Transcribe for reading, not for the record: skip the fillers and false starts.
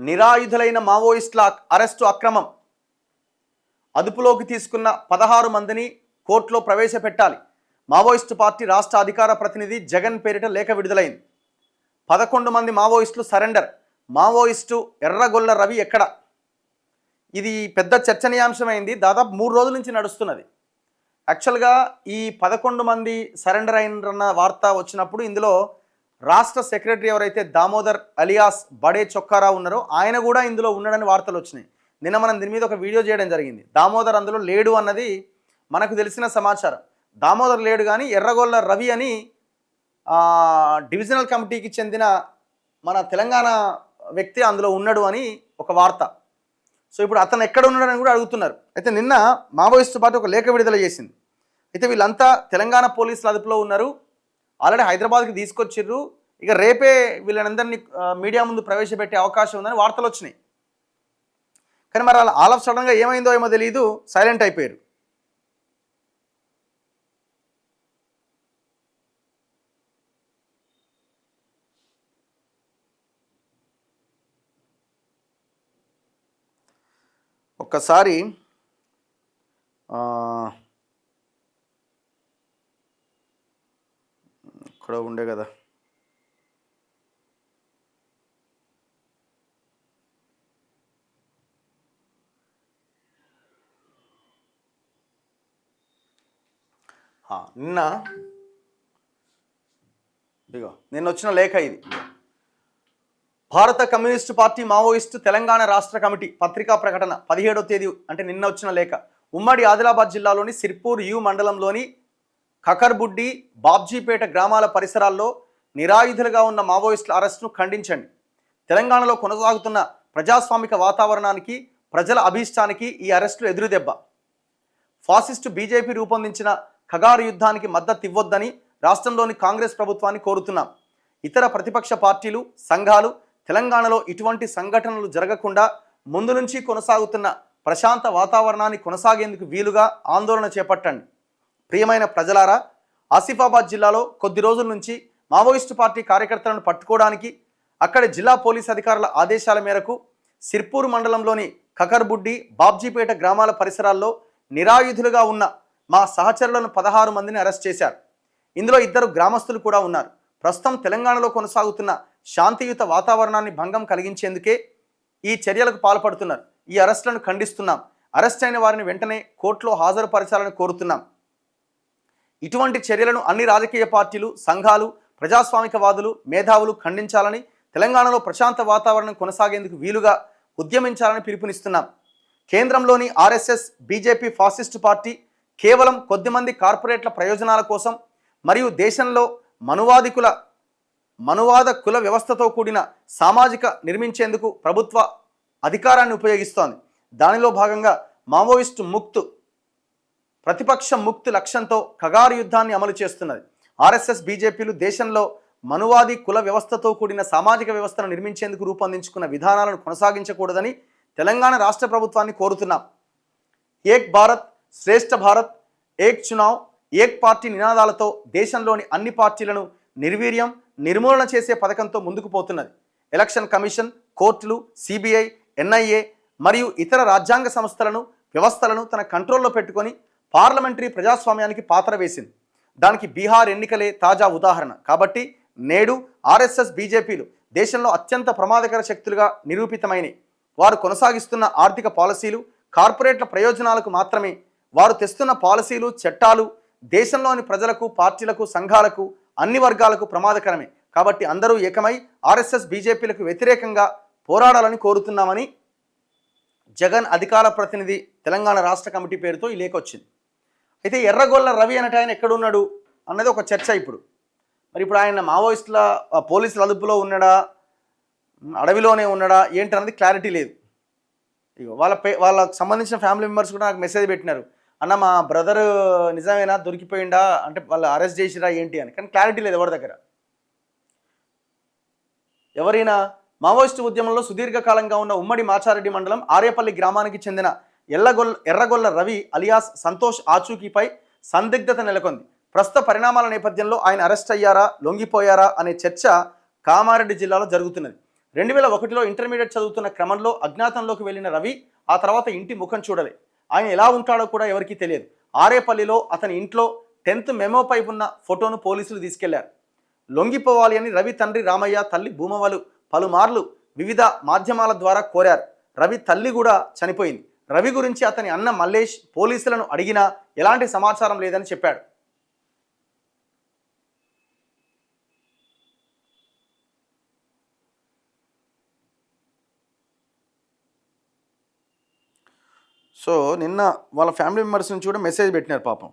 నిరాయుధులైన మావోయిస్టుల అరెస్టు అక్రమం. అదుపులోకి తీసుకున్న 16 మందిని కోర్టులో ప్రవేశపెట్టాలి. మావోయిస్టు పార్టీ రాష్ట్ర అధికార ప్రతినిధి జగన్ పేరిట లేఖ విడుదలైంది. 11 మంది మావోయిస్టులు సరెండర్. మావోయిస్టు ఎర్రగొల్ల రవి ఎక్కడ? ఇది పెద్ద చర్చనీయాంశమైంది. దాదాపు 3 రోజుల నుంచి నడుస్తున్నది. యాక్చువల్గా ఈ 11 మంది సరెండర్ అయినన్న వార్త వచ్చినప్పుడు ఇందులో రాష్ట్ర సెక్రటరీ ఎవరైతే దామోదర్ అలియాస్ బడే చొక్కారావు ఉన్నారో ఆయన కూడా ఇందులో ఉన్నాడని వార్తలు వచ్చినాయి. నిన్న మనం దీని మీద ఒక వీడియో చేయడం జరిగింది. దామోదర్ అందులో లేడు అన్నది మనకు తెలిసిన సమాచారం. దామోదర్ లేడు కానీ ఎర్రగొల్ల రవి అని డివిజనల్ కమిటీకి చెందిన మన తెలంగాణ వ్యక్తి అందులో ఉన్నాడు అని ఒక వార్త. సో ఇప్పుడు అతను ఎక్కడ ఉన్నాడని కూడా అడుగుతున్నారు. అయితే నిన్న మావోయిస్టు పార్టీ ఒక లేఖ విడుదల చేసింది. అయితే వీళ్ళంతా తెలంగాణ పోలీసుల అదుపులో ఉన్నారు. ఆల్రెడీ హైదరాబాద్కి తీసుకొచ్చిర్రు. ఇక రేపే వీళ్ళందరినీ మీడియా ముందు ప్రవేశపెట్టే అవకాశం ఉందని వార్తలు వచ్చినాయి. కానీ మరి ఆల్ ఆఫ్ సడన్గా ఏమైందో ఏమో తెలియదు, సైలెంట్ అయిపోయారు. ఒక్కసారి ఇక్కడ ఉండే కదా, నిన్న వచ్చిన లేఖ ఇది. భారత కమ్యూనిస్టు పార్టీ మావోయిస్టు తెలంగాణ రాష్ట్ర కమిటీ పత్రికా ప్రకటన 17వ తేదీ అంటే నిన్న వచ్చిన లేఖ. ఉమ్మడి ఆదిలాబాద్ జిల్లాలోని సిర్పూర్ యు మండలంలోని ఖకర్బుడ్డి, బాబ్జీపేట గ్రామాల పరిసరాల్లో నిరాయుధులుగా ఉన్న మావోయిస్టుల అరెస్టును ఖండించండి. తెలంగాణలో కొనసాగుతున్న ప్రజాస్వామిక వాతావరణానికి, ప్రజల అభీష్టానికి ఈ అరెస్టులు ఎదురుదెబ్బ. ఫాసిస్టు బీజేపీ రూపొందించిన ఖగారు యుద్ధానికి మద్దతు ఇవ్వొద్దని రాష్ట్రంలోని కాంగ్రెస్ ప్రభుత్వాన్ని కోరుతున్నాం. ఇతర ప్రతిపక్ష పార్టీలు, సంఘాలు తెలంగాణలో ఇటువంటి సంఘటనలు జరగకుండా ముందు నుంచి కొనసాగుతున్న ప్రశాంత వాతావరణాన్ని కొనసాగేందుకు వీలుగా ఆందోళన చేపట్టండి. ప్రియమైన ప్రజలారా, ఆసిఫాబాద్ జిల్లాలో కొద్ది రోజుల నుంచి మావోయిస్టు పార్టీ కార్యకర్తలను పట్టుకోవడానికి అక్కడి జిల్లా పోలీస్ అధికారుల ఆదేశాల మేరకు సిర్పూర్ మండలంలోని ఖకర్బుడ్డి, బాబ్జీపేట గ్రామాల పరిసరాల్లో నిరాయుధులుగా ఉన్న మా సహచరులను 16 మందిని అరెస్ట్ చేశారు. ఇందులో 2 గ్రామస్తులు కూడా ఉన్నారు. ప్రస్తుతం తెలంగాణలో కొనసాగుతున్న శాంతియుత వాతావరణాన్ని భంగం కలిగించేందుకే ఈ చర్యలకు పాల్పడుతున్నారు. ఈ అరెస్టులను ఖండిస్తున్నాం. అరెస్ట్ అయిన వారిని వెంటనే కోర్టులో హాజరుపరచాలని కోరుతున్నాం. ఇటువంటి చర్యలను అన్ని రాజకీయ పార్టీలు, సంఘాలు, ప్రజాస్వామికవాదులు, మేధావులు ఖండించాలని, తెలంగాణలో ప్రశాంత వాతావరణం కొనసాగేందుకు వీలుగా ఉద్యమించాలని పిలుపునిస్తున్నాం. కేంద్రంలోని ఆర్ఎస్ఎస్, బీజేపీ ఫాసిస్టు పార్టీ కేవలం కొద్దిమంది కార్పొరేట్ల ప్రయోజనాల కోసం మరియు దేశంలో మనువాద కుల వ్యవస్థతో కూడిన సామాజిక నిర్మించేందుకు ప్రభుత్వ అధికారాన్ని ఉపయోగిస్తోంది. దానిలో భాగంగా మావోయిస్టు ముక్త్, ప్రతిపక్ష ముక్తి లక్ష్యంతో ఖగారు యుద్ధాన్ని అమలు చేస్తున్నది. ఆర్ఎస్ఎస్, బీజేపీలు దేశంలో మనువాది కుల వ్యవస్థతో కూడిన సామాజిక వ్యవస్థను నిర్మించేందుకు రూపొందించుకున్న విధానాలను కొనసాగించకూడదని తెలంగాణ రాష్ట్ర ప్రభుత్వాన్ని కోరుతున్నాం. ఏక్ భారత్, శ్రేష్ఠ భారత్, ఏక్ చునావ్, ఏక్ పార్టీ నినాదాలతో దేశంలోని అన్ని పార్టీలను నిర్మూలన చేసే పథకంతో ముందుకు పోతున్నది. ఎలక్షన్ కమిషన్, కోర్టులు, సిబిఐ, ఎన్ఐఏ మరియు ఇతర రాజ్యాంగ సంస్థలను, వ్యవస్థలను తన కంట్రోల్లో పెట్టుకొని పార్లమెంటరీ ప్రజాస్వామ్యానికి పాత్ర వేసింది. దానికి బీహార్ ఎన్నికలే తాజా ఉదాహరణ. కాబట్టి నేడు ఆర్ఎస్ఎస్, బీజేపీలు దేశంలో అత్యంత ప్రమాదకర శక్తులుగా నిరూపితమైనవి. వారు కొనసాగిస్తున్న ఆర్థిక పాలసీలు కార్పొరేట్ల ప్రయోజనాలకు మాత్రమే. వారు తెస్తున్న పాలసీలు, చట్టాలు దేశంలోని ప్రజలకు, పార్టీలకు, సంఘాలకు, అన్ని వర్గాలకు ప్రమాదకరమే. కాబట్టి అందరూ ఏకమై ఆర్ఎస్ఎస్, బీజేపీలకు వ్యతిరేకంగా పోరాడాలని కోరుతున్నామని జగన్ అధికార ప్రతినిధి తెలంగాణ రాష్ట్ర కమిటీ పేరుతో ఈ లేఖ వచ్చింది. అయితే ఎర్రగొల్ల రవి అనేట ఆయన ఎక్కడున్నాడు అన్నది ఒక చర్చ ఇప్పుడు. మరి ఇప్పుడు ఆయన మావోయిస్టుల పోలీసుల అదుపులో ఉన్నాడా, అడవిలోనే ఉన్నాడా ఏంటన్నది క్లారిటీ లేదు. ఇగో వాళ్ళకి సంబంధించిన ఫ్యామిలీ మెంబర్స్ కూడా నాకు మెసేజ్ పెట్టినారు, అన్న మా బ్రదర్ నిజమేనా, దొరికిపోయిందా అంటే వాళ్ళు అరెస్ట్ చేసిరా ఏంటి అని. కానీ క్లారిటీ లేదు ఎవరి దగ్గర. ఎవరైనా మావోయిస్టు ఉద్యమంలో సుదీర్ఘకాలంగా ఉన్న ఉమ్మడి మాచారెడ్డి మండలం ఆర్యపల్లి గ్రామానికి చెందిన ఎర్రగొల్ల రవి అలియాస్ సంతోష్ ఆచూకీపై సందిగ్ధత నెలకొంది. ప్రస్తుత పరిణామాల నేపథ్యంలో ఆయన అరెస్ట్ అయ్యారా, లొంగిపోయారా అనే చర్చ కామారెడ్డి జిల్లాలో జరుగుతున్నది. 2001లో ఇంటర్మీడియట్ చదువుతున్న క్రమంలో అజ్ఞాతంలోకి వెళ్ళిన రవి ఆ తర్వాత ఇంటి ముఖం చూడలే. ఆయన ఎలా ఉంటాడో కూడా ఎవరికీ తెలియదు. ఆరేపల్లిలో అతని ఇంట్లో 10th మెమోపై ఉన్న ఫోటోను పోలీసులు తీసుకెళ్లారు. లొంగిపోవాలి అని రవి తండ్రి రామయ్య, తల్లి భూమవలు పలుమార్లు వివిధ మాధ్యమాల ద్వారా కోరారు. రవి తల్లి కూడా చనిపోయింది. రవి గురించి అతని అన్న మల్లేష్ పోలీసులను అడిగినా ఎలాంటి సమాచారం లేదని చెప్పాడు. సో నిన్న వాళ్ళ ఫ్యామిలీ మెంబర్స్ నుంచి కూడా మెసేజ్ పెట్టినారు పాపం.